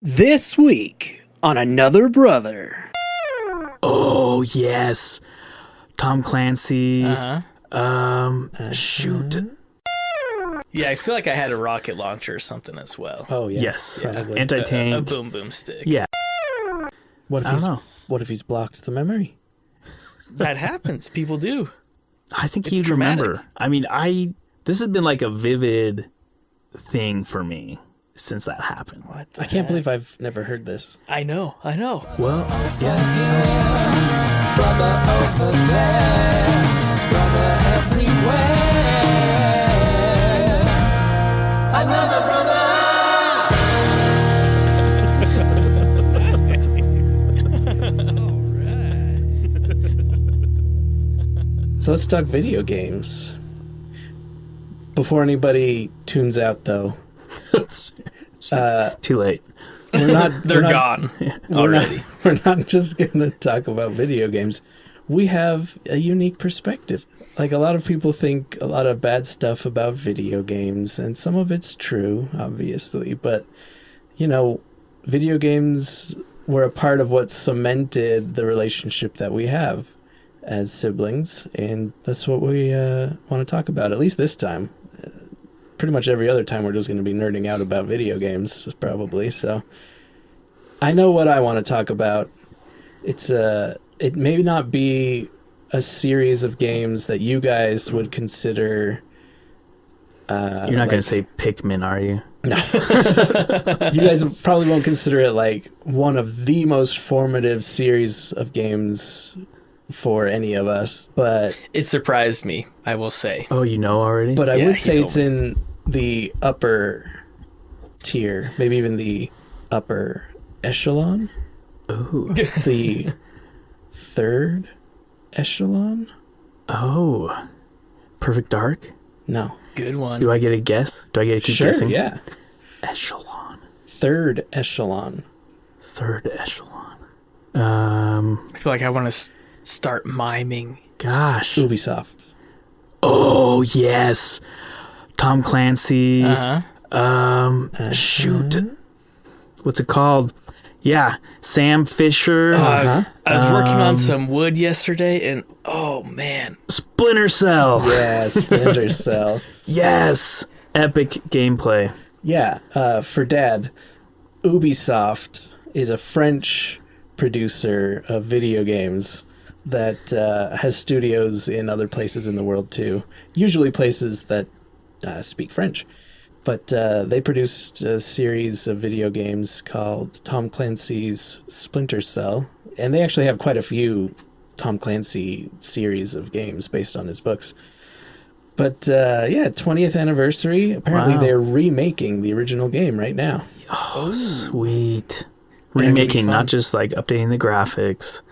This week on Another Brother. Oh, yes. Tom Clancy. Shoot. Yeah, I feel like I had a rocket launcher or something as well. Oh, yeah. Yes. Probably. Anti-tank. A boom boom stick. Yeah. What if I don't know. What if he's blocked the memory? That happens. People do. I think It's he'd traumatic. remember. I mean, this has been like a vivid thing for me since that happened. What I can't believe I've never heard this. I know. Well, yeah. So let's talk video games. Before anybody tunes out, though, Too late. we're not. They're we're not- gone We're already. not, we're not just going to talk about video games. We have a unique perspective. Like, a lot of people think a lot of bad stuff about video games, and some of it's true, obviously. But, you know, video games were a part of what cemented the relationship that we have as siblings, and that's what we want to talk about, at least this time. Pretty much every other time we're just going to be nerding out about video games, probably. So I know what I want to talk about. It may not be a series of games that you guys would consider. You're not going to say Pikmin, are you? No. You guys probably won't consider it like one of the most formative series of games for any of us, but It surprised me, I will say. Oh, you know already? I Yeah, would he say told it's in the upper tier, maybe even the upper echelon, Ooh. the third echelon. Oh. Perfect Dark? No, Good one. Do I get a guess? Do I get to keep sure, guessing? yeah, Echelon. third echelon. Third echelon. I feel like I want to start miming. Gosh. Ubisoft. Oh, yes. Tom Clancy. Shoot. What's it called? Yeah. Sam Fisher. Uh-huh. I was working on some wood yesterday, and oh man, Splinter Cell. Yeah, Splinter Cell. Yes. Epic gameplay. Yeah, for Dad, Ubisoft is a French producer of video games that has studios in other places in the world too. Usually places that speak French. But they produced a series of video games called Tom Clancy's Splinter Cell. And they actually have quite a few Tom Clancy series of games based on his books. But yeah, 20th anniversary. Apparently Wow. they're remaking the original game right now. Oh, sweet. be Remaking, fun. not just like updating the graphics,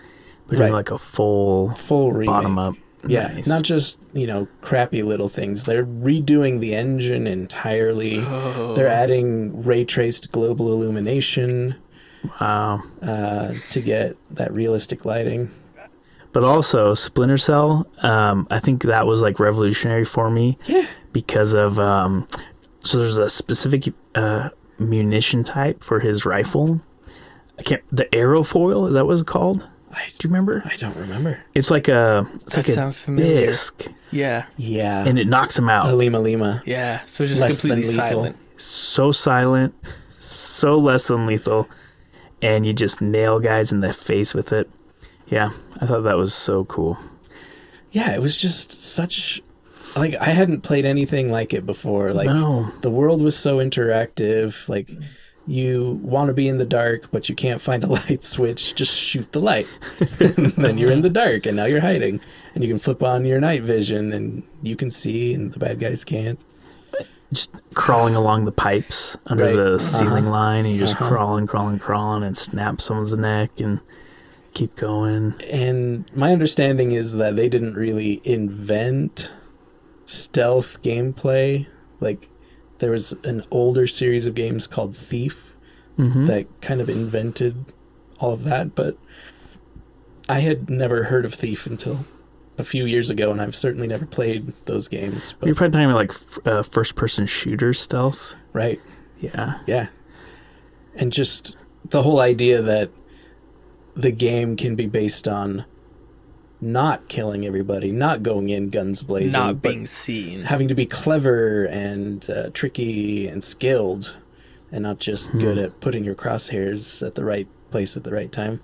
but doing Right. like a full Full remake. bottom up. Yeah, Nice. not just, crappy little things. They're redoing the engine entirely. Oh. They're adding ray-traced global illumination Wow. to get that realistic lighting. But also Splinter Cell, I think that was like revolutionary for me Yeah. because of so there's a specific munition type for his rifle. The aerofoil, is that what it's called? Do you remember? I don't remember. It's like a That sounds familiar. disc, Yeah, Yeah. and it knocks him out. Lima Lima. yeah. So just Less than completely lethal. silent. So silent, so less than lethal, and you just nail guys in the face with it. Yeah, I thought that was so cool. Yeah, it was just such... Like, I hadn't played anything like it before. Like, No. the world was so interactive. Like, you want to be in the dark, but you can't find a light switch. Just shoot the light. And then you're in the dark, and now you're hiding. And you can flip on your night vision, and you can see, and the bad guys can't. Just crawling along the pipes under Right. the ceiling Uh-huh. line, and you just Uh-huh. crawling, and snap someone's neck and keep going. And my understanding is that they didn't really invent stealth gameplay. Like, there was an older series of games called Thief that kind of invented all of that, but I had never heard of Thief until a few years ago, and I've certainly never played those games. But, You're probably talking about like first-person shooter stealth. right. Yeah. Yeah. And just the whole idea that the game can be based on not killing everybody, not going in guns blazing, Not being seen. having to be clever and tricky and skilled, and not just good at putting your crosshairs at the right place at the right time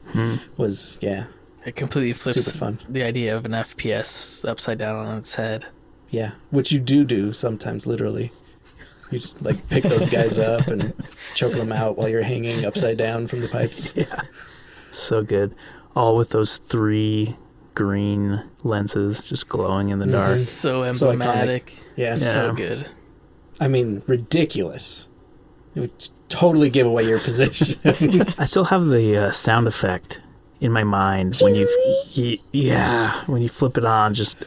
was, It completely flips super fun. the idea of an FPS upside down on its head. Yeah, which you do sometimes, literally. You just like pick those guys up and choke them out while you're hanging upside down from the pipes. Yeah. So good. All with those 3 green lenses just glowing in the dark. So So emblematic. Yeah, So good. I mean, ridiculous. It would totally give away your position. I still have the sound effect in my mind when you when you flip it on. Just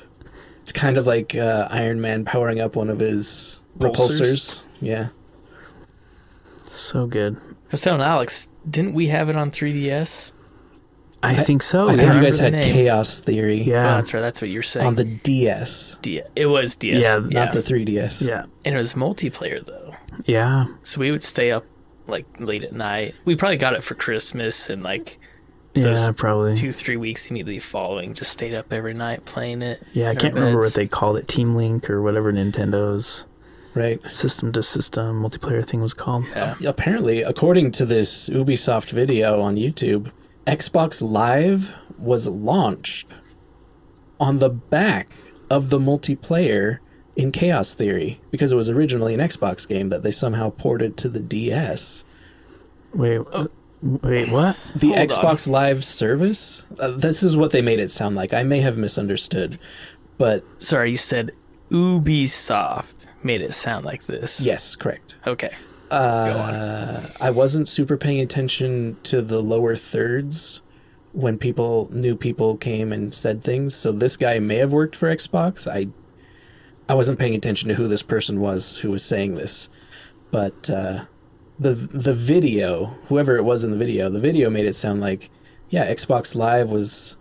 It's kind of like Iron Man powering up one of his repulsors. Yeah. so good. I was telling Alex, didn't we have it on 3DS? I think so. I think you remember guys the had name. Chaos Theory Oh, Yeah. that's right. That's what you're saying. on the DS, It was DS. Yeah, not the 3DS. Yeah. And it was multiplayer, though. Yeah. So we would stay up, like, late at night. We probably got it for Christmas and, like, Yeah, Those probably. 2-3 weeks immediately following. Just stayed up every night playing it. Yeah, I in our can't remember beds. what they called it. Team Link or whatever Nintendo's Right. system to system multiplayer thing was called. Yeah. Apparently, according to this Ubisoft video on YouTube, Xbox Live was launched on the back of the multiplayer in Chaos Theory because it was originally an Xbox game that they somehow ported to the DS. Wait, wait, what? The Hold Xbox Live service? This is what they made it sound like. I may have misunderstood, but Sorry, you said Ubisoft made it sound like this. yes, correct. Okay. I wasn't super paying attention to the lower thirds when new people came and said things. So this guy may have worked for Xbox. I wasn't paying attention to who this person was who was saying this, but the video, whoever it was in the video made it sound like, yeah, Xbox Live was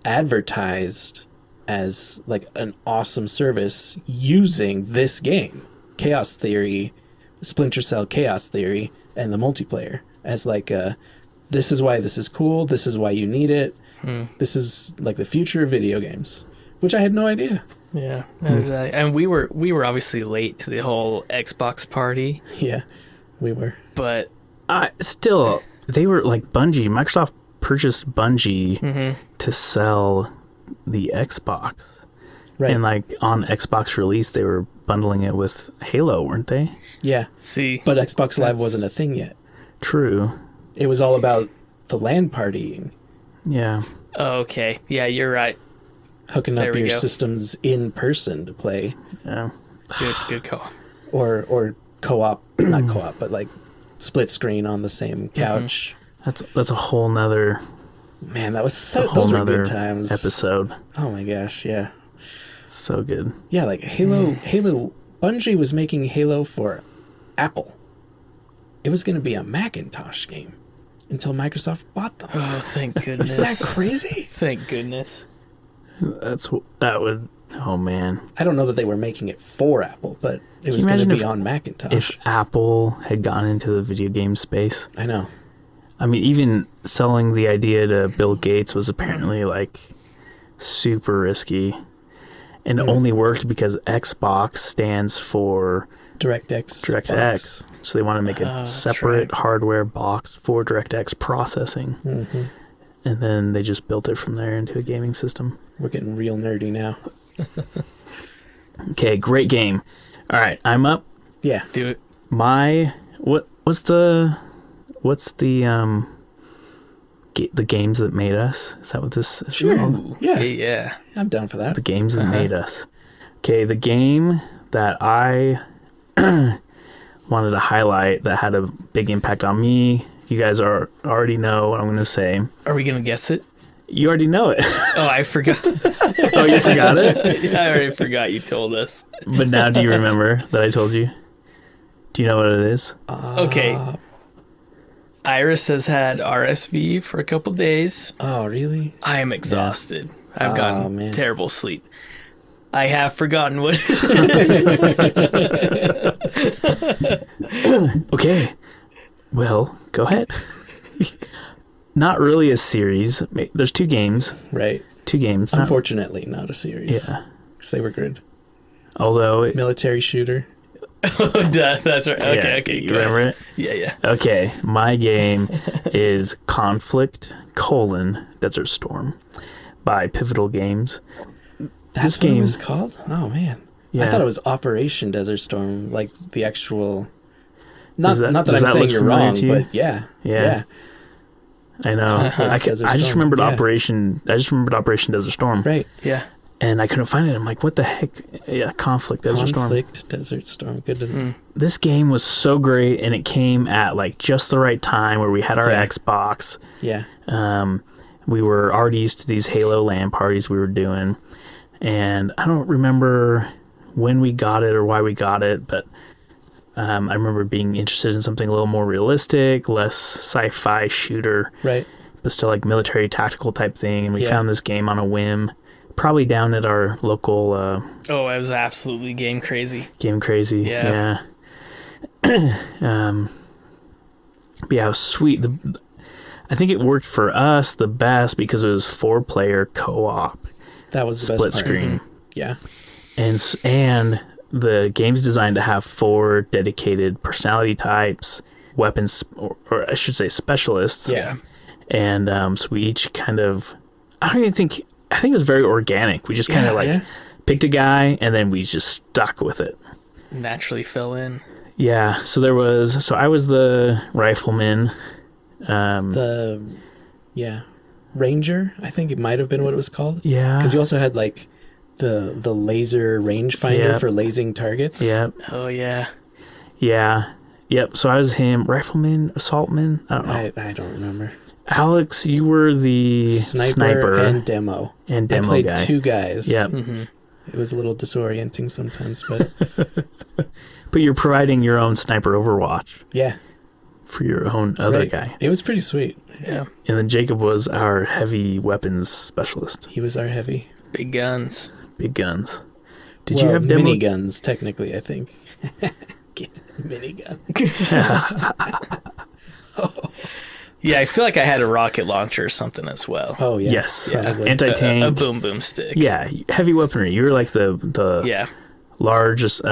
advertised as like an awesome service using this game, Chaos Theory, Splinter Cell Chaos Theory, and the multiplayer as like this is why this is cool, this is why you need it, this is like the future of video games, which I had no idea. Yeah. And we were obviously late to the whole Xbox party, Yeah, we were. but Still, they were like Bungie. Microsoft purchased Bungie to sell the Xbox. Right. And like on Xbox release, they were bundling it with Halo, weren't they? Yeah, see, but Xbox Live That's- wasn't a thing yet. True. It was all about the LAN partying, Yeah. okay. Yeah, you're right. hooking There up we your go. systems in person to play, Yeah. Good call. or co-op, not co-op, but like split screen on the same couch. That's a whole nother Man, that was a whole those were nother good times. episode. Oh my gosh, yeah. So good. Yeah, like Halo, Bungie was making Halo for Apple. It was going to be a Macintosh game until Microsoft bought them. Oh, thank goodness. Isn't that crazy? Thank goodness. That would. Oh man. I don't know that they were making it for Apple, but it was you going to imagine be if- on Macintosh. If Apple had gone into the video game space, I know. I mean, even selling the idea to Bill Gates was apparently like super risky, and it only worked because Xbox stands for DirectX. DirectX. So they want to make a that's separate right. hardware box for DirectX processing, Mm-hmm. and then they just built it from there into a gaming system. We're getting real nerdy now. Okay, great game. All right, I'm up. Yeah. Do it. What's the the games that made us? Is that what this is called? Ooh, Yeah. Yeah. I'm down for that. The games that made us. Okay, the game that I wanted to highlight that had a big impact on me. You guys already know what I'm going to say. Are we going to guess it? You already know it. Oh, I forgot. Oh, you forgot it? Yeah, I already forgot you told us. But now do you remember that I told you? Do you know what it is? Okay. Iris has had RSV for a couple days. Oh, really? I am exhausted. I've Oh, gotten man. terrible sleep. I have forgotten what it is. Okay. Well, go ahead. Not really a series. There's 2 games. Right. 2 games. Unfortunately, not a series. Yeah. Because they were good. Although... Military shooter. Oh, duh, that's right. Okay, okay. You remember it? Yeah. Okay. My game is Conflict: Desert Storm by Pivotal Games. That's what it was called? Oh, man. Yeah. I thought it was Operation Desert Storm, like the actual... Not that does I'm that saying look you're familiar wrong, to you? but yeah. I know. I just remembered Operation Desert Storm. Right. Yeah. And I couldn't find it. I'm like, what the heck? Yeah, Conflict Desert Storm. Conflict Desert Storm. Good to know. This game was so great, and it came at like just the right time where we had our Xbox. Yeah. We were already used to these Halo LAN parties we were doing, and I don't remember when we got it or why we got it, but I remember being interested in something a little more realistic, less sci-fi shooter, right? But still like military tactical type thing. And we found this game on a whim, probably down at our local. Oh, I was absolutely game crazy. Game crazy, yeah. But yeah, it was sweet. I think it worked for us the best because it was 4-player co-op. That was the split best part. screen. Yeah, and the game's designed to have 4 dedicated personality types, weapons, or I should say specialists. Yeah. And so we each kind of, I think it was very organic. We just kind of picked a guy and then we just stuck with it. Naturally fell in. Yeah. So I was the rifleman. Ranger, I think it might have been what it was called. Yeah. Because you also had like the laser rangefinder for lasing targets. Yep. Oh, yeah. Yeah. Yep. So I was him. Rifleman, assaultman. I don't know. I don't remember. Alex, you were the sniper and demo. And demo I played guy. 2 guys. Yep. Mm-hmm. It was a little disorienting sometimes, but... But you're providing your own sniper overwatch. Yeah. For your own other guy. It was pretty sweet. Yeah. And then Jacob was our heavy weapons specialist. He was our heavy. Big guns. Big guns. Did you have mini guns, technically, I think. Minigun. Yeah, I feel like I had a rocket launcher or something as well. Oh, yeah. Yes. Yeah. Anti-tank. A boom stick. Yeah, heavy weaponry. You were like the largest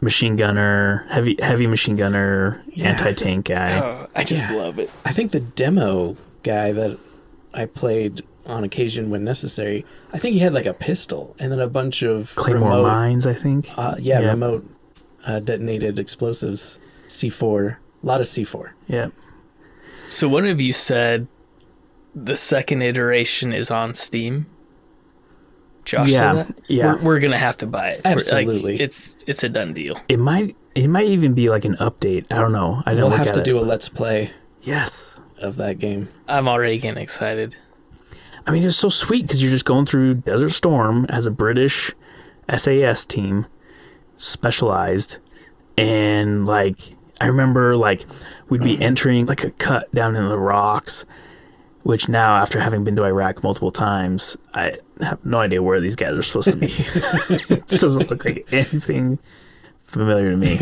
machine gunner, heavy machine gunner, anti-tank guy. Oh, I just love it. I think the demo guy that I played on occasion when necessary, I think he had like a pistol and then a bunch of Claymore mines, I think. Remote detonated explosives. C4. A lot of C4. Yeah. So one of you said the second iteration is on Steam. Josh said that? Yeah. We're going to have to buy it. Absolutely. It's a done deal. It might even be like an update. I don't know. I don't We'll have to do a it. Let's Play Yes. of that game. I'm already getting excited. I mean, it's so sweet because you're just going through Desert Storm as a British SAS team, specialized, and like I remember like we'd be entering like a cut down in the rocks, which now after having been to Iraq multiple times, I have no idea where these guys are supposed to be. This doesn't look like anything familiar to me.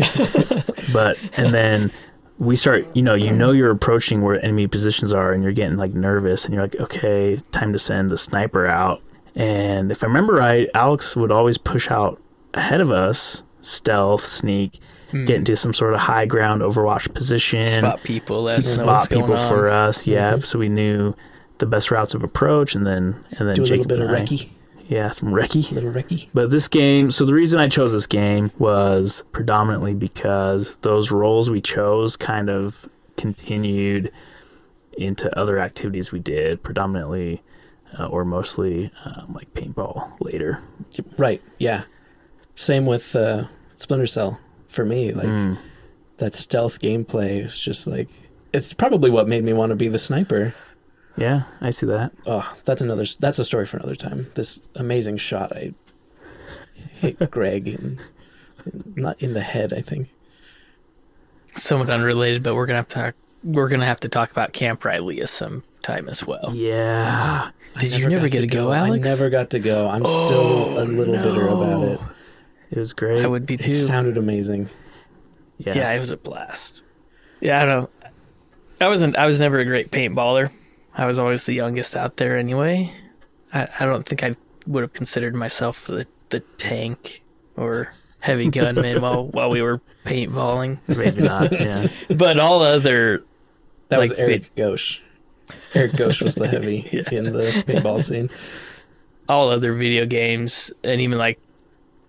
And then we start, you're approaching where enemy positions are and you're getting like nervous and you're like, okay, time to send the sniper out. And if I remember right, Alex would always push out ahead of us, stealth, sneak, get into some sort of high ground Overwatch position. Spot people. Spot people for us, yeah. So we knew the best routes of approach and then do a Jacob little bit of recce. Yeah, some recce. Little recce. But this game, so the reason I chose this game was predominantly because those roles we chose kind of continued into other activities we did, predominantly or mostly like paintball later. Right, yeah. Same with Splinter Cell for me. Like that stealth gameplay is just like, it's probably what made me want to be the sniper. Yeah, I see that. Oh, that's a story for another time. This amazing shot I hit Greg not in the head, I think. Somewhat unrelated, but we're gonna have to talk about Camp Rylea sometime as well. Yeah. Did you never get to go, Alex? I never got to go. I'm still a little bitter about it. It was great. I would be too. It sounded amazing. Yeah, it was a blast. Yeah, I don't know. I was never a great paintballer. I was always the youngest out there anyway. I don't think I would have considered myself the tank or heavy gunman while we were paintballing. Maybe not, yeah. But all other... That was Eric Ghosh. Eric Ghosh was the heavy Yeah. in the paintball scene. All other video games and even like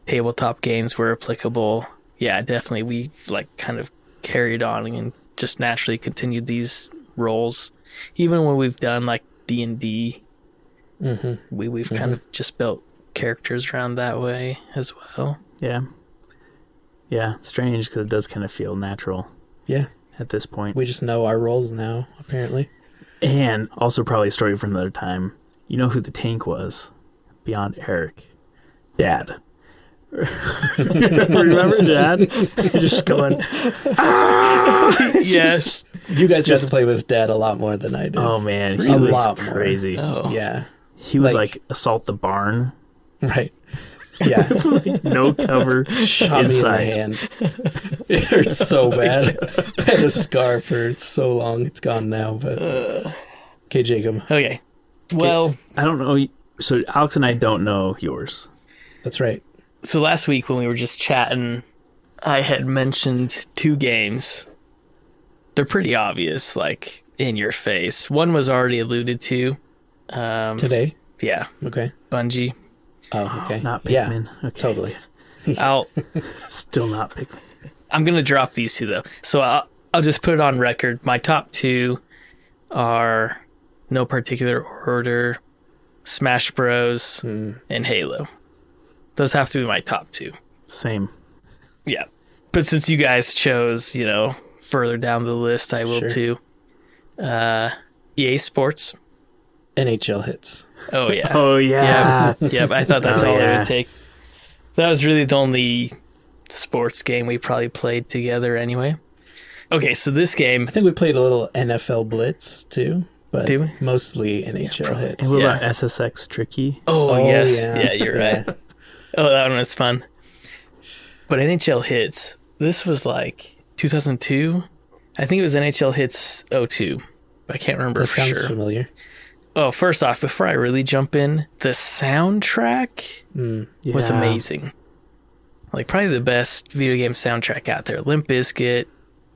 tabletop games were applicable. Yeah, definitely. We like kind of carried on and just naturally continued these roles. Even when we've done like D&D, we've kind of just built characters around that way as well. Yeah. Yeah, strange because it does kind of feel natural Yeah. at this point. We just know our roles now, apparently. And also probably a story from another time. You know who the tank was? Beyond Eric. Dad. Remember Dad? Just going, Yes. You guys got to play with Dad a lot more than I did. oh man, he A was lot more. crazy. Oh. Yeah. He would like assault the barn. Right. Yeah. No cover Shot me in the inside. hand. It hurts so bad. I had a scar for so long. It's gone now, but... Okay, Jacob. Okay. Well, I don't know. So Alex and I don't know yours. That's right. so last week when we were just chatting, I had mentioned 2 games. They're pretty obvious, like in your face. One was already alluded to. Today? Yeah, Okay. Bungie. Oh, okay. Not Yeah, Pikmin. Okay. totally. Still not Pikmin. I'm gonna drop these 2 though. So I'll just put it on record. My top 2 are no particular order: Smash Bros. And Halo. Those have to be my top 2. Same. Yeah. But since you guys chose, further down the list, I will Sure. too. EA Sports. NHL hits. Oh, yeah. Oh yeah. Yep, I thought that's Oh, all it yeah. would take. That was really the only sports game we probably played together anyway. Okay, so this game... I think we played a little NFL Blitz, too. But Did we? mostly NHL hits. And what Yeah. about SSX Tricky? Oh, yes. yeah. Yeah, you're right. Oh, that one was fun. But NHL Hits, this was like 2002. I think it was NHL Hits 02. I can't remember That for sounds sure. familiar. Oh, first off, before I really jump in, the soundtrack was Yeah. amazing. Like, probably the best video game soundtrack out there. Limp Bizkit,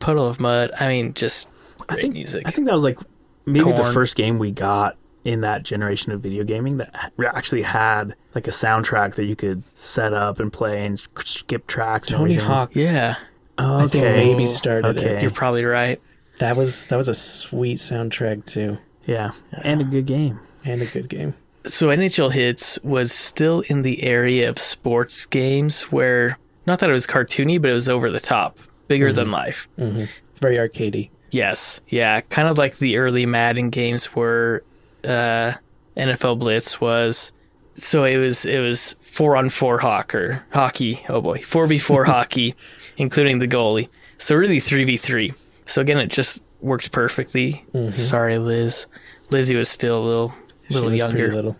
Puddle of Mud. I mean, just great music. I think that was like maybe the Korn. first game we got in that generation of video gaming that actually had like a soundtrack that you could set up and play and skip tracks. Tony and everything. Hawk, Yeah, Oh, I think okay. maybe started Okay. it. you're probably right. That was a sweet soundtrack, too. Yeah, and a good game. And a good game. So NHL Hits was still in the area of sports games where, not that it was cartoony, but it was over the top, bigger than life. Very arcadey. Yes, yeah, kind of like the early Madden games were. NFL Blitz was. So it was 4-on-4 hockey. Oh boy, 4v4 hockey, including the goalie. So really 3v3. So again, it just worked perfectly. Sorry, Liz. Lizzie was still a little She was younger. pretty little.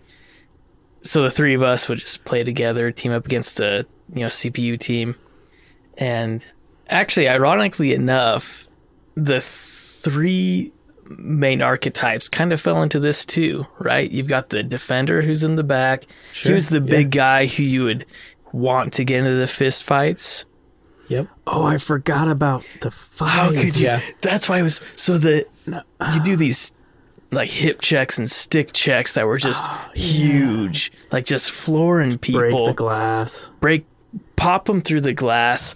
So the 3 of us would just play together, team up against a CPU team. And actually, ironically enough, the 3 main archetypes kind of fell into this too, right? You've got the defender who's in the back. Sure, He was the big guy who you would want to get into the fist fights. Yep. Oh, I forgot about the fight. How could you? Yeah. That's why it was so you do these like hip checks and stick checks that were just huge, like just flooring people. break the glass? Pop them through the glass,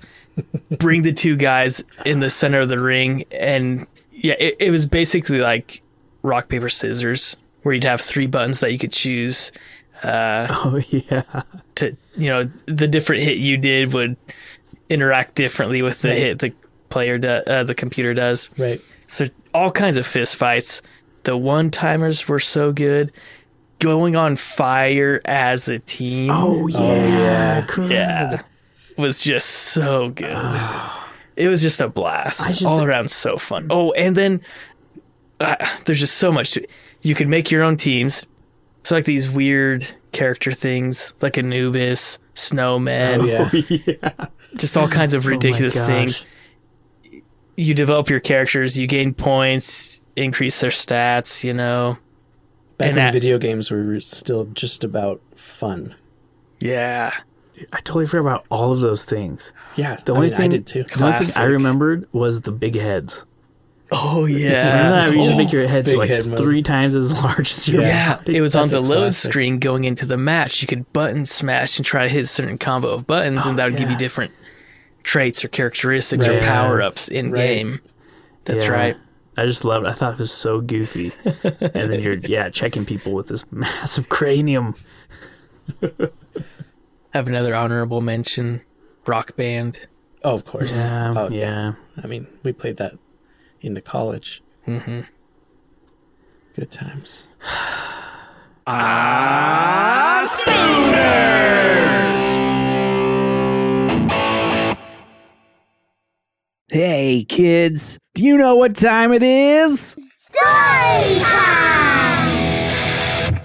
bring the 2 guys in the center of the ring, and yeah, it was basically like rock, paper, scissors, where you'd have 3 buttons that you could choose. Oh yeah. To the different hit you did would interact differently with the hit the player the computer does. Right. So all kinds of fist fights. The one-timers were so good. Going on fire as a team. Oh yeah. yeah. Good. Yeah. Was just so good. It was just a blast. All around so fun. Oh, and then there's just so much to it. You could make your own teams. So like these weird character things, like Anubis, snowmen, Oh, yeah. just all kinds of ridiculous gosh. things. you develop your characters, you gain points, increase their stats, Back And when video games were still just about fun. Yeah. I totally forgot about all of those things. Yeah, The only thing I did too. The only thing I Classic. remembered was the big heads. Oh, Remember yeah. that? You used to make your heads big like head mode. 3 times as large as your Yeah, body. it was on That's a the load classic. screen going into the match. You could button smash and try to hit a certain combo of buttons, and that would give you yeah. different traits or characteristics or Right. power-ups in Right. game. That's Yeah. right. I just loved it. I thought it was so goofy. And then you're checking people with this massive cranium. I have another honorable mention, Rock Band. Oh, of course. Oh, Yeah. I mean, we played that into college. Mm-hmm. Good times. Hey, kids, do you know what time it is? Story time!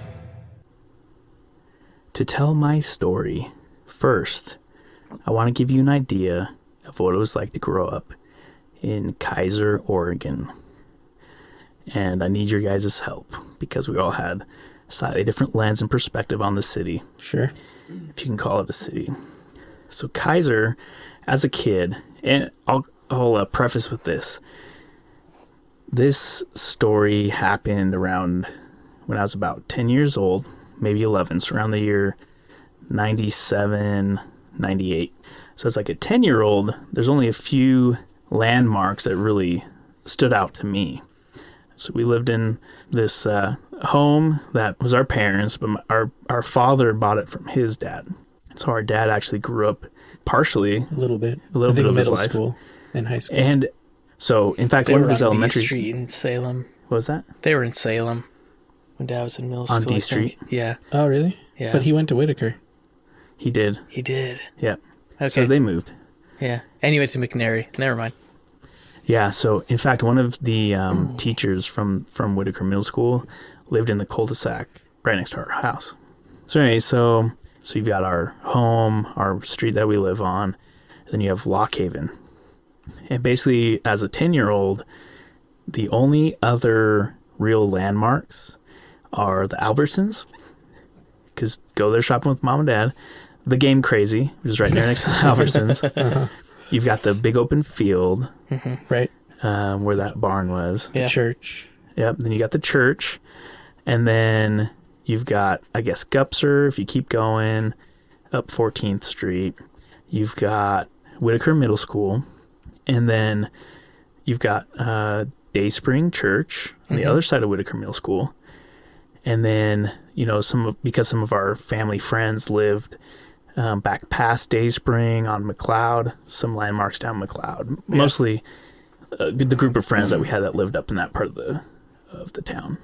To tell my story, first, I want to give you an idea of what it was like to grow up in Kaiser, Oregon. And I need your guys' help because we all had slightly different lens and perspective on the city, Sure. if you can call it a city. So Kaiser, as a kid, and I'll preface with this. This story happened around when I was about 10 years old, maybe 11, so around the year 97, 98. So it's like a 10-year-old, there's only a few landmarks that really stood out to me. So we lived in this home that was our parents, but our father bought it from his dad. So our dad actually grew up partially, A little bit. A little I think bit of his middle life. school and high school. and so in fact They one were of his on D elementary Street in Salem. what was that? They were in Salem when Dad was in middle school. On D I think. Street? Yeah, Oh, really? yeah. But he went to Whitaker. He did. He did. Yeah. Okay. So they moved. Yeah. Anyways, to McNary. Never mind. Yeah, so in fact, one of the teachers from Whitaker Middle School lived in the cul-de-sac right next to our house. So anyway, so you've got our home, our street that we live on, and then you have Lockhaven. And basically, as a 10-year-old, the only other real landmarks are the Albertsons, because go there shopping with mom and dad. The Game Crazy, which is right there next to the Albertsons. You've got the big open field Right. where that barn was. Yeah. Church. Yep. Then you got the church, and then you've got, I guess, Gupser. If you keep going up 14th Street, you've got Whitaker Middle School, and then you've got Dayspring Church on the other side of Whitaker Middle School, and then because some of our family friends lived back past Dayspring on McLeod, some landmarks down McLeod, mostly the group of friends that we had that lived up in that part of the town.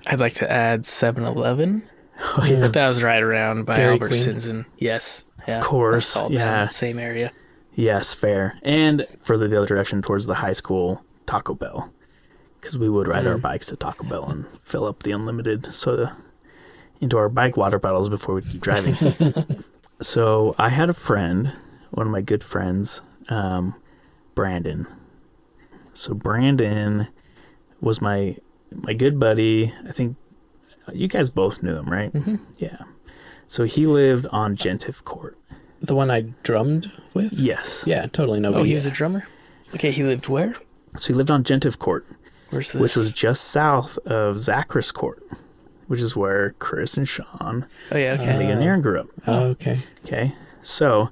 I'd like to add 7-Eleven. Oh, yeah. But that was right around by Dairy Albertsons and yes. Yeah. Of course, That's all down yeah. in the same area. Yes, fair. And further the other direction towards the high school, Taco Bell. Because we would ride our bikes to Taco Bell and fill up the unlimited soda into our bike water bottles before we'd keep driving. So I had a friend, one of my good friends, Brandon. So Brandon was my good buddy. I think you guys both knew him, right? Mm-hmm. Yeah. So he lived on Gentif Court. The one I drummed with? Yes. Yeah, totally. No Oh, big he deal. was a drummer? Okay, he lived where? So he lived on Gentif Court, Where's this? which was just south of Zachris Court, which is where Chris and Sean, Oh, yeah, okay. Megan and Aaron grew up. Oh, okay. Okay. So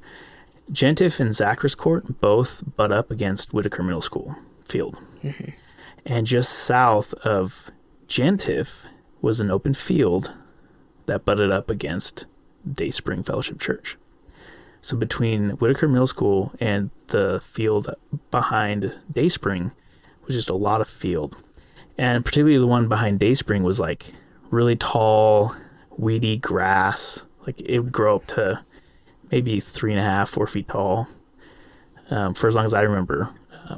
Gentif and Zachris Court both butt up against Whitaker Middle School field. Mm-hmm. And just south of Gentif was an open field that butted up against Dayspring Fellowship Church. So between Whitaker Middle School and the field behind Dayspring was just a lot of field. And particularly the one behind Dayspring was like really tall, weedy grass. Like it would grow up to maybe 3.5, 4 feet tall for as long as I remember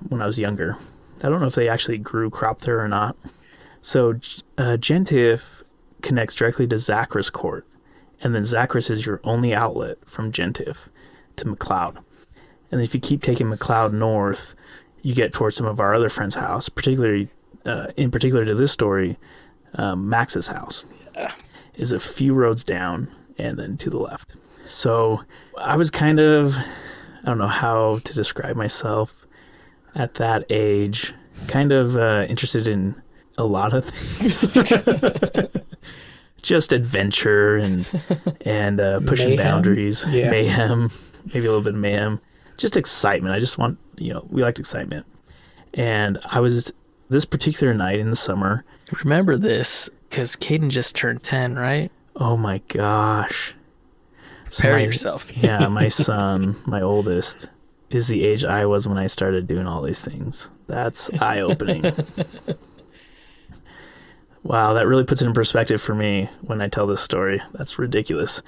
when I was younger. I don't know if they actually grew crop there or not. So Gentif connects directly to Zachris Court, and then Zachris is your only outlet from Gentif to McLeod. And if you keep taking McLeod north, you get towards some of our other friends' house, particularly, in particular to this story, Max's house is a few roads down and then to the left. So I was kind of, I don't know how to describe myself at that age, kind of interested in a lot of things. Just adventure and pushing Mayhem? boundaries, Yeah. mayhem, maybe a little bit of mayhem, just excitement. I just want, we liked excitement. And I was, this particular night in the summer. Remember this, because Caden just turned 10, right? Oh my gosh. Prepare yourself. Yeah, my son, my oldest, is the age I was when I started doing all these things. That's eye-opening. Wow, that really puts it in perspective for me when I tell this story. That's ridiculous.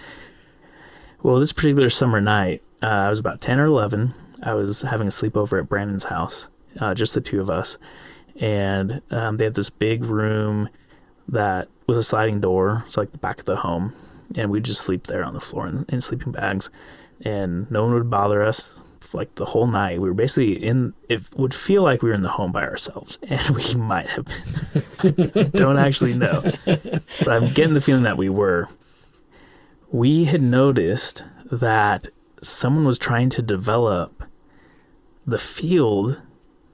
Well, this particular summer night, I was about 10 or 11. I was having a sleepover at Brandon's house, just the two of us. And they had this big room that with a sliding door, so like the back of the home. And we'd just sleep there on the floor in sleeping bags. And no one would bother us for like the whole night. We were basically it would feel like we were in the home by ourselves. And we might have been. I don't actually know. But I'm getting the feeling that we were. We had noticed that someone was trying to develop the field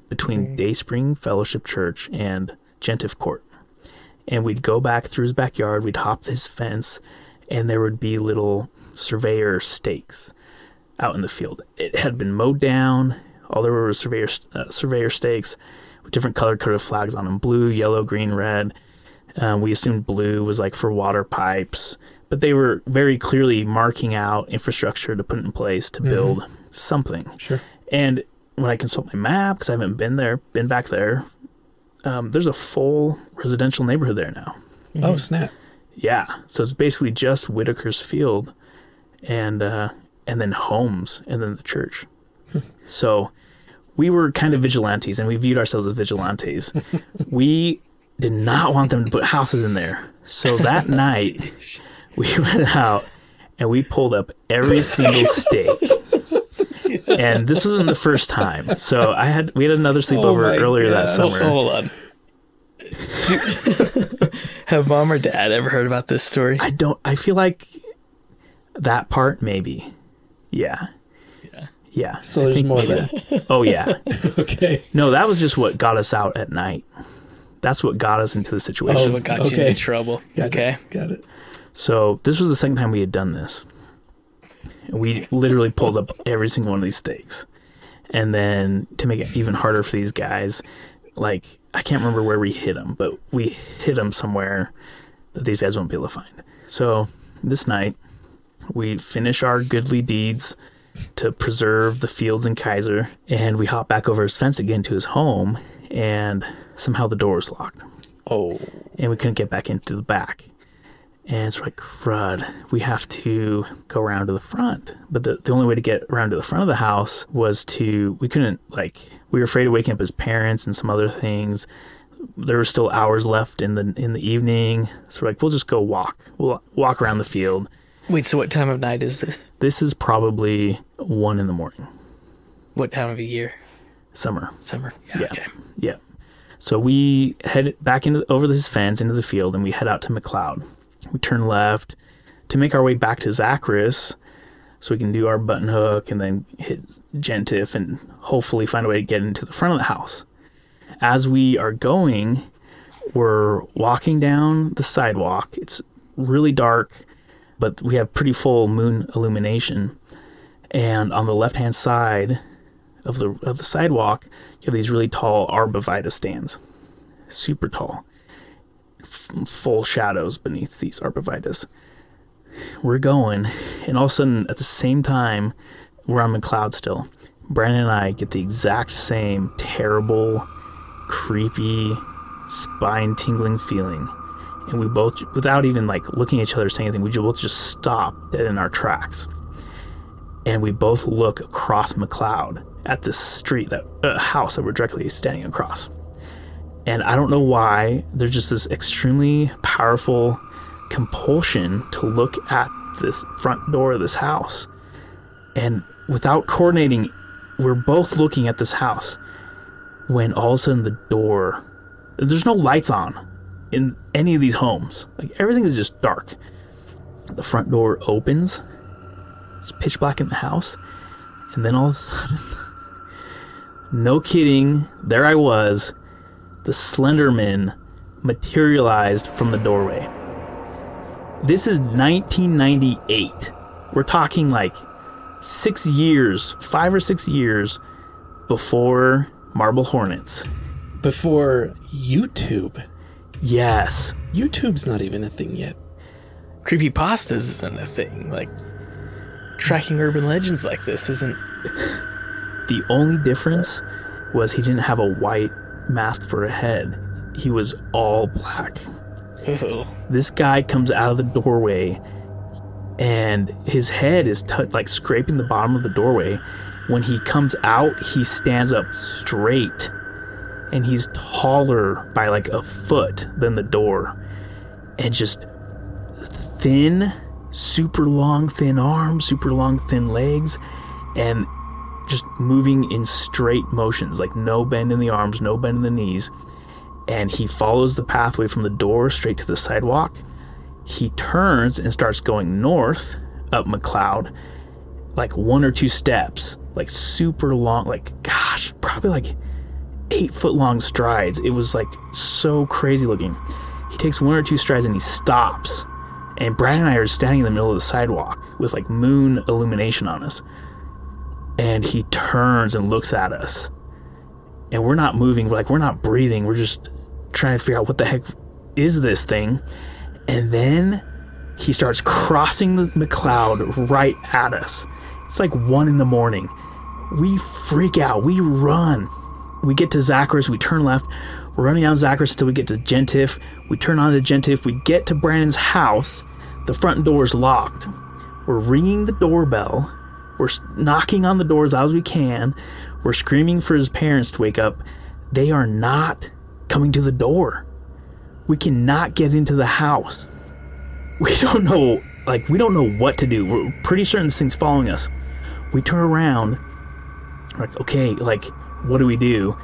between Dayspring Fellowship Church and Gentiff Court. And we'd go back through his backyard, we'd hop his fence, and there would be little surveyor stakes out in the field. It had been mowed down. All there were surveyor stakes with different color-coded flags on them: blue, yellow, green, red. We assumed blue was like for water pipes, but they were very clearly marking out infrastructure to put in place to build something. Sure. And when I consult my map, because I haven't been back there, there's a full residential neighborhood there now. Oh, snap. Yeah, so it's basically just Whitaker's Field, and then homes, and then the church. So we were kind of vigilantes, and we viewed ourselves as vigilantes. We did not want them to put houses in there. So that night, we went out and we pulled up every single stake. And this wasn't the first time. So we had another sleepover earlier that summer. Hold on. Have mom or dad ever heard about this story? I feel like that part, maybe. Yeah. So there's more of that. Oh, yeah. Okay. No, that was just what got us out at night. That's what got us into the situation. Oh, what got you into trouble. Got it. So this was the second time we had done this. We literally pulled up every single one of these stakes. And then to make it even harder for these guys, like, I can't remember where we hit them, but we hit them somewhere that these guys won't be able to find. So this night, we finish our goodly deeds to preserve the fields in Kaiser, and we hop back over his fence again to his home, and somehow the door was locked. Oh. And we couldn't get back into the back. And it's like, crud, we have to go around to the front. But the only way to get around to the front of the house was we were afraid of waking up his parents and some other things. There were still hours left in the evening. So we're like, we'll just go walk. We'll walk around the field. Wait, so what time of night is this? This is probably 1 a.m. What time of the year? Summer. Yeah. Okay. Yeah. So we head back over this fence into the field, and we head out to McLeod. We turn left to make our way back to Zacharias so we can do our button hook and then hit Gentiff and hopefully find a way to get into the front of the house. As we are going, we're walking down the sidewalk. It's really dark, but we have pretty full moon illumination. And on the left-hand side of the sidewalk, you have these really tall arborvitae stands. Super tall. Full shadows beneath these arborvitaes. We're going, and all of a sudden, at the same time, we're on McLeod still. Brandon and I get the exact same terrible, creepy, spine-tingling feeling. And we both, without even looking at each other saying anything, we both just stop dead in our tracks. And we both look across McLeod at this street, that house that we're directly standing across. And I don't know why, there's just this extremely powerful compulsion to look at this front door of this house. And without coordinating, we're both looking at this house. when all of a sudden the door, there's no lights on in any of these homes. Like, everything is just dark. The front door opens. It's pitch black in the house. And then all of a sudden, no kidding, there I was, the Slenderman materialized from the doorway. This is 1998. We're talking like 6 years, 5 or 6 years before Marble Hornets. Before YouTube. Yes. YouTube's not even a thing yet. Creepypastas isn't a thing. Like, tracking urban legends like this isn't. The only difference was he didn't have a white mask for a head. He was all black. Ew. This guy comes out of the doorway and his head is like scraping the bottom of the doorway. When he comes out, he stands up straight and he's taller by like a foot than the door, and just thin, super long thin arms, super long thin legs, and just moving in straight motions, like no bend in the arms, no bend in the knees. And he follows the pathway from the door straight to the sidewalk. He turns and starts going north up McLeod, like 1 or 2 steps, like super long, like, gosh, probably like 8-foot long strides. It was like so crazy looking. He takes 1 or 2 strides and he stops. And Brad and I are standing in the middle of the sidewalk with like moon illumination on us. And he turns and looks at us. And we're not moving, like we're not breathing. We're just trying to figure out what the heck is this thing. And then he starts crossing the McLeod right at us. It's like 1 a.m. We freak out. We run. We get to Zacharias. We turn left. We're running down Zacharias until we get to Gentif. We turn on to Gentif. We get to Brandon's house. The front door is locked. We're ringing the doorbell. We're knocking on the door as loud as we can. We're screaming for his parents to wake up. They are not coming to the door. We cannot get into the house. We don't know what to do. We're pretty certain this thing's following us. We turn around. We're like, okay, like, what do we do?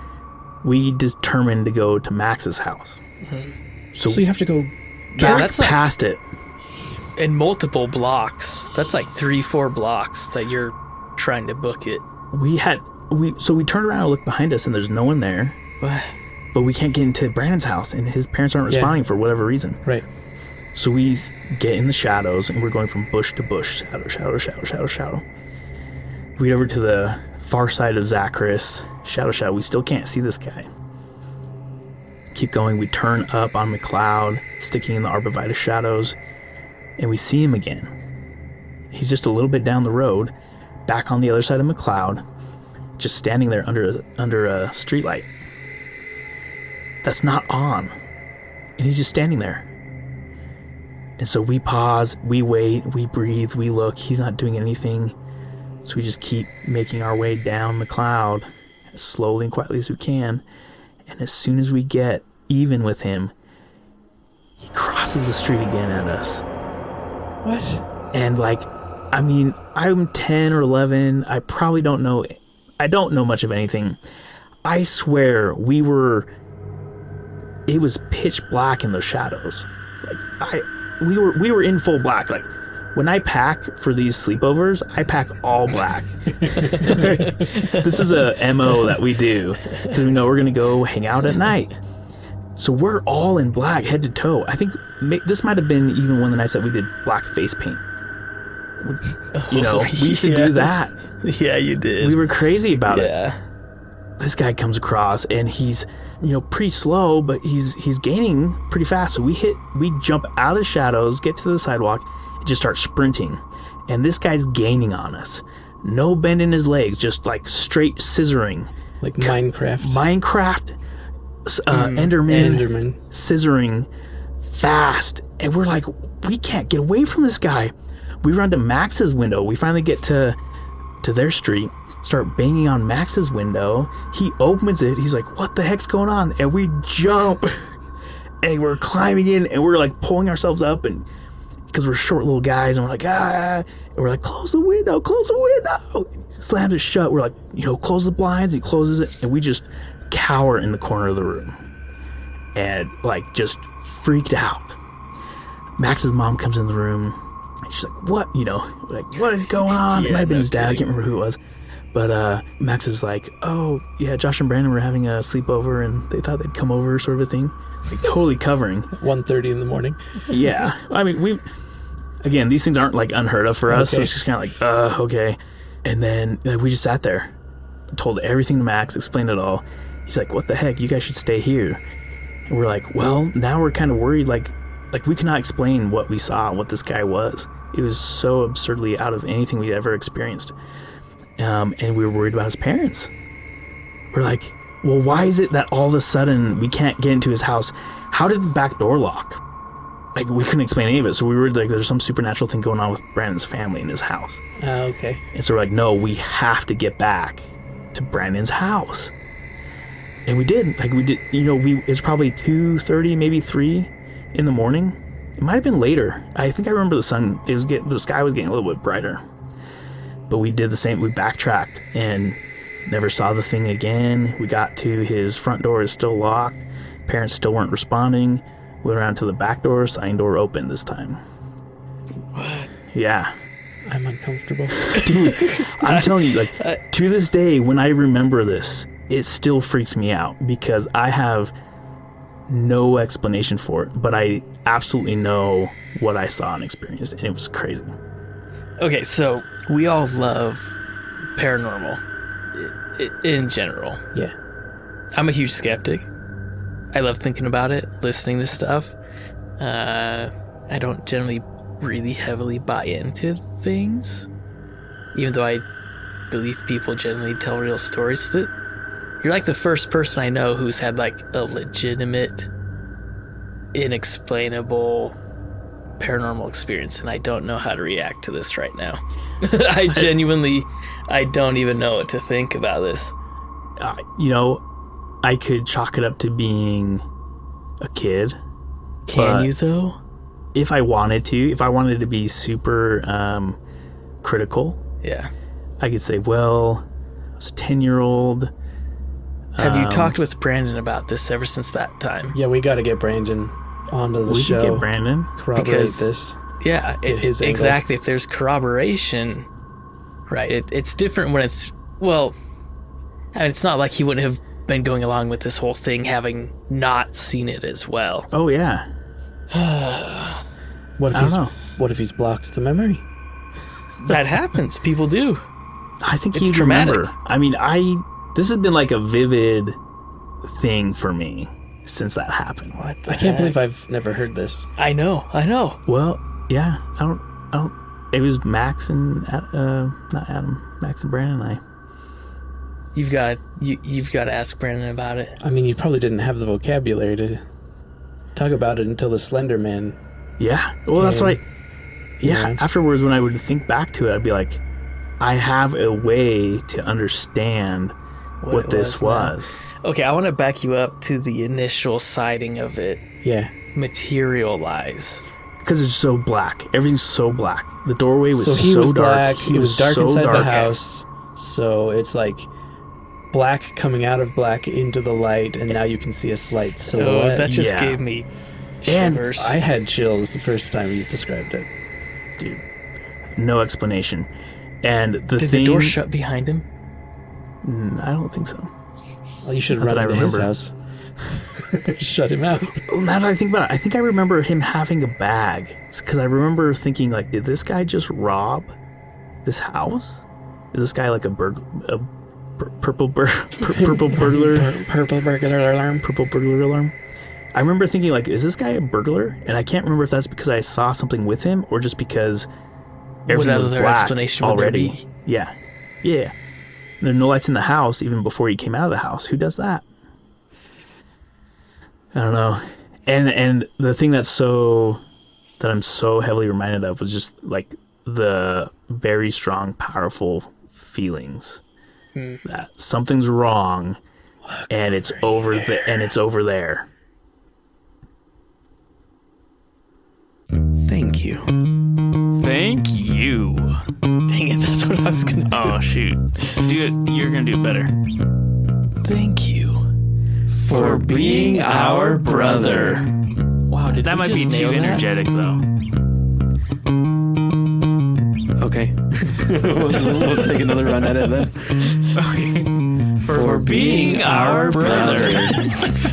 We determined to go to Max's house. Mm-hmm. So you have to go that's past it. In multiple blocks. That's like 3-4 blocks that you're trying to book it. So we turned around and looked behind us and there's no one there. What? But we can't get into Brandon's house and his parents aren't responding for whatever reason. Right. So we get in the shadows and we're going from bush to bush. Shadow. We get over to the far side of Zacharias. Shadow. We still can't see this guy. Keep going. We turn up on McLeod, sticking in the arborvitae shadows, and we see him again. He's just a little bit down the road, back on the other side of McLeod, just standing there under a streetlight that's not on, and he's just standing there. And so we pause, we wait, we breathe, we look. He's not doing anything, so we just keep making our way down McLeod as slowly and quietly as we can. And as soon as we get even with him, he crosses the street again at us. What? And like, I mean, I'm 10 or 11. I probably don't know. I don't know much of anything. I swear it was pitch black in the shadows. Like we were in full black. Like when I pack for these sleepovers, I pack all black. This is a MO that we do because we know we're going to go hang out at night. So we're all in black, head to toe. I think this might have been even one of the nights that we did black face paint. We used to do that. Yeah, you did. We were crazy about it. Yeah. This guy comes across and he's, pretty slow, but he's gaining pretty fast. So we jump out of the shadows, get to the sidewalk, and just start sprinting. And this guy's gaining on us. No bend in his legs, just like straight scissoring. Like Minecraft. Enderman scissoring fast. And we're like, we can't get away from this guy. We run to Max's window. We finally get to their street, start banging on Max's window. He opens it. He's like, what the heck's going on? And we jump and we're climbing in and we're like pulling ourselves up, and because we're short little guys, and we're like, and we're like, close the window. And he slams it shut. We're like, close the blinds. And he closes it, and we just cower in the corner of the room and like just freaked out. Max's mom comes in the room and she's like, what? You know, like, what is going on? It might have been his dad. I can't remember who it was. But Max is like, oh, yeah, Josh and Brandon were having a sleepover and they thought they'd come over, sort of a thing. Like, totally covering. 1:30 in the morning. Yeah. I mean, again, these things aren't, like, unheard of for us. Okay. So it's just kind of like, okay. And then we just sat there, told everything to Max, explained it all. He's like, what the heck? You guys should stay here. And we're like, well, now we're kind of worried. Like we cannot explain what we saw, what this guy was. It was so absurdly out of anything we'd ever experienced. And we were worried about his parents. We're like, well, why is it that all of a sudden we can't get into his house? How did the back door lock? Like, we couldn't explain any of it. So we were like, there's some supernatural thing going on with Brandon's family in his house. Okay. And so we're like, no, we have to get back to Brandon's house. And we did. Like, you know, it's probably 2:30, maybe 3 in the morning. It might have been later. I think I remember the sky was getting a little bit brighter. But we did the same. We backtracked and never saw the thing again. We got to his front door is still locked. Parents still weren't responding. Went around to the back door. Sign door open this time. What? Yeah. I'm uncomfortable. Dude, I'm telling you, like, to this day, when I remember this, it still freaks me out because I have no explanation for it. But I absolutely know what I saw and experienced. And it was crazy. Okay, so we all love paranormal in general. Yeah. I'm a huge skeptic. I love thinking about it, listening to stuff. I don't generally really heavily buy into things, even though I believe people generally tell real stories. You're like the first person I know who's had like a legitimate, inexplainable paranormal experience, and I don't know how to react to this right now. I don't even know what to think about this. You know, I could chalk it up to being a kid. Can you though? If I wanted to be super critical, yeah, I could say, well, I was a 10-year-old. Have you talked with Brandon about this ever since that time? Yeah, we got to get Brandon onto the show. We can get Brandon. Corroborate this. Yeah, exactly. If there's corroboration, right? It's different when it's, well, I mean, it's not like he wouldn't have been going along with this whole thing having not seen it as well. Oh yeah. What if he's blocked the memory? That happens. People do. I think he'd remember. I mean, this has been like a vivid thing for me since that happened. I can't believe I've never heard this. I know. Well, yeah, I don't. It was Max and not Adam, Max and Brandon and I. You've got to ask Brandon about it. I mean, you probably didn't have the vocabulary to talk about it until the Slender Man. Yeah. Well, that's right. Yeah. Afterwards, when I would think back to it, I'd be like, I have a way to understand what this was. Okay, I want to back you up to the initial sighting of it. Yeah. Materialize. Because it's so black. Everything's so black. The doorway was he so was dark. Black. It was dark so inside the house. So it's like black coming out of black into the light, and now you can see a slight silhouette. Oh, that just gave me shivers. And I had chills the first time you described it. Dude, no explanation. And Did the door shut behind him? I don't think so. Well, you should have run into his house. Shut him out. Now that I think about it, I think I remember him having a bag. Because I remember thinking, like, did this guy just rob this house? Is this guy like a purple burglar? Purple burglar alarm. Purple burglar alarm. I remember thinking, like, is this guy a burglar? And I can't remember if that's because I saw something with him or just because everything was black explanation already. Yeah. There are no lights in the house even before he came out of the house. Who does that? I don't know. And the thing that I'm so heavily reminded of was just like the very strong, powerful feelings that something's wrong and it's over there. Thank you. Thank you. Dang it, that's what I was gonna do. Oh shoot. Do it. You're gonna do it better. Thank you. for being our brother. Wow, did That we might be just too nail that? energetic, though. Okay. we'll take another run at it then. Okay. For being our brother.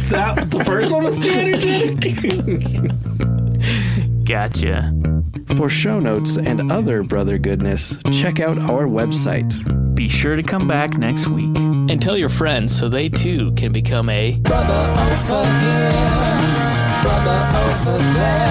That, the first one was too energetic. Gotcha. For show notes and other brother goodness, check out our website. Be sure to come back next week. And tell your friends so they too can become a Brother over here, brother over there.